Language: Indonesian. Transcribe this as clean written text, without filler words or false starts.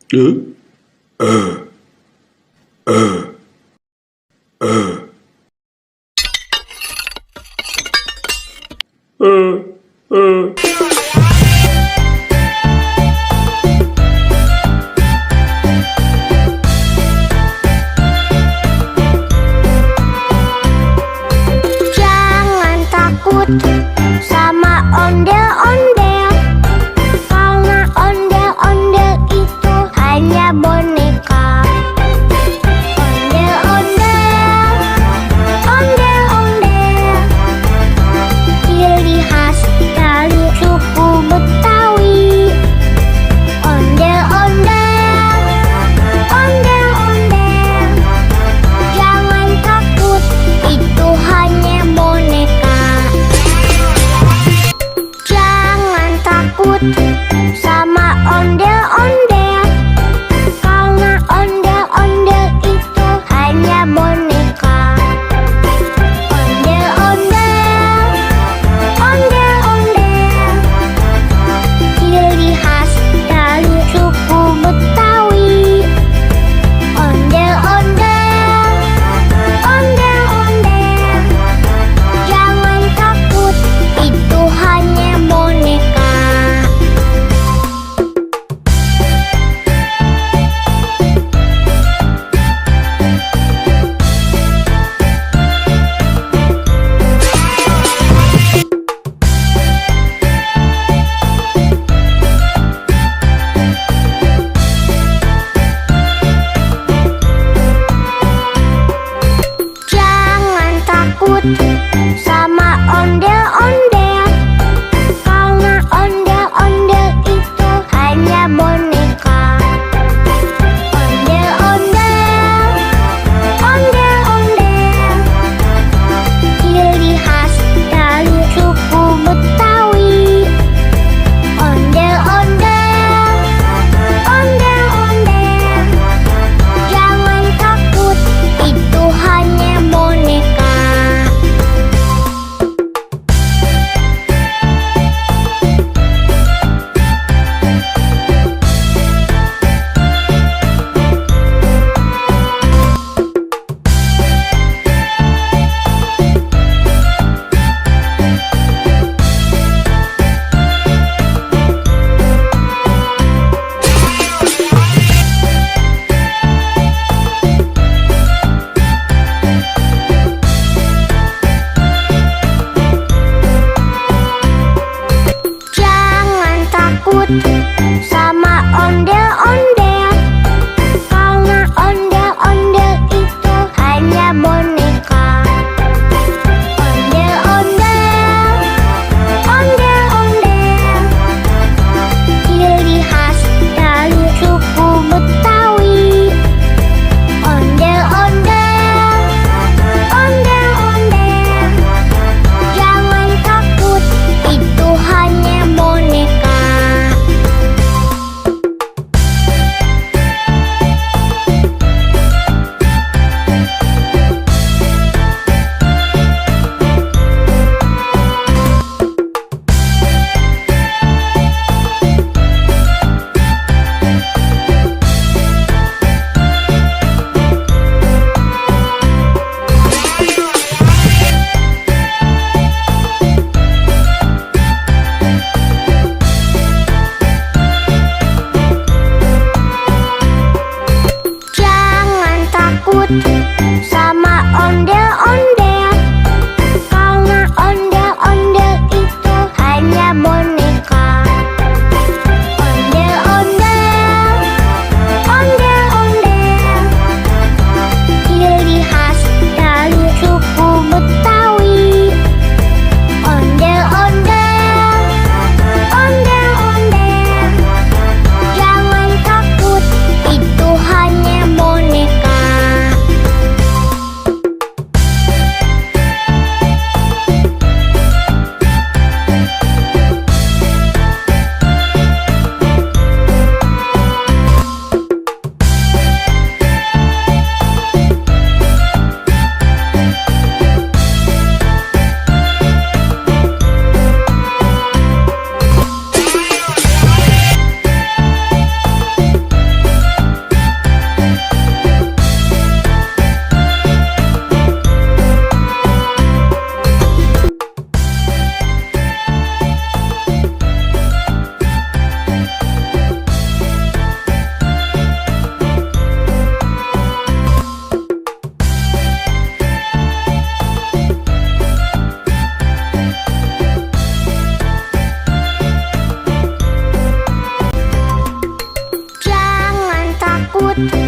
Jangan takut sama ondel-ondel, karena ondel-ondel itu hanya boneka. Ondel-ondel, ondel-ondel, ciri khas dari suku Betawi. Ondel-ondel, ondel-ondel, jangan takut, itu hanya boneka. Jangan takut sama ondel-ondel, karena ondel-ondel itu hanya boneka. Ondel-ondel, ondel-ondel, ciri khas dari suku Betawi. Ondel-ondel, ondel-ondel, jangan takut, itu hanya boneka. Jangan takut sama ondel-ondel, karena ondel-ondel itu hanya boneka. Ondel-ondel, ondel-ondel, ciri khas dari suku Betawi. Ondel-ondel, ondel-ondel, jangan takut, itu hanya boneka. Jangan takut sama ondel-ondel, karena ondel-ondel itu hanya boneka. Ondel-ondel, ondel-ondel, ciri khas dari suku Betawi. Ondel-ondel, ondel-ondel, jangan takut, itu hanya boneka. Jangan takut sama ondel-ondel, karena ondel-ondel itu hanya boneka. Ondel-ondel, ondel-ondel, ciri khas dari suku Betawi. Ondel-ondel, ondel-ondel, jangan takut, itu hanya boneka. takut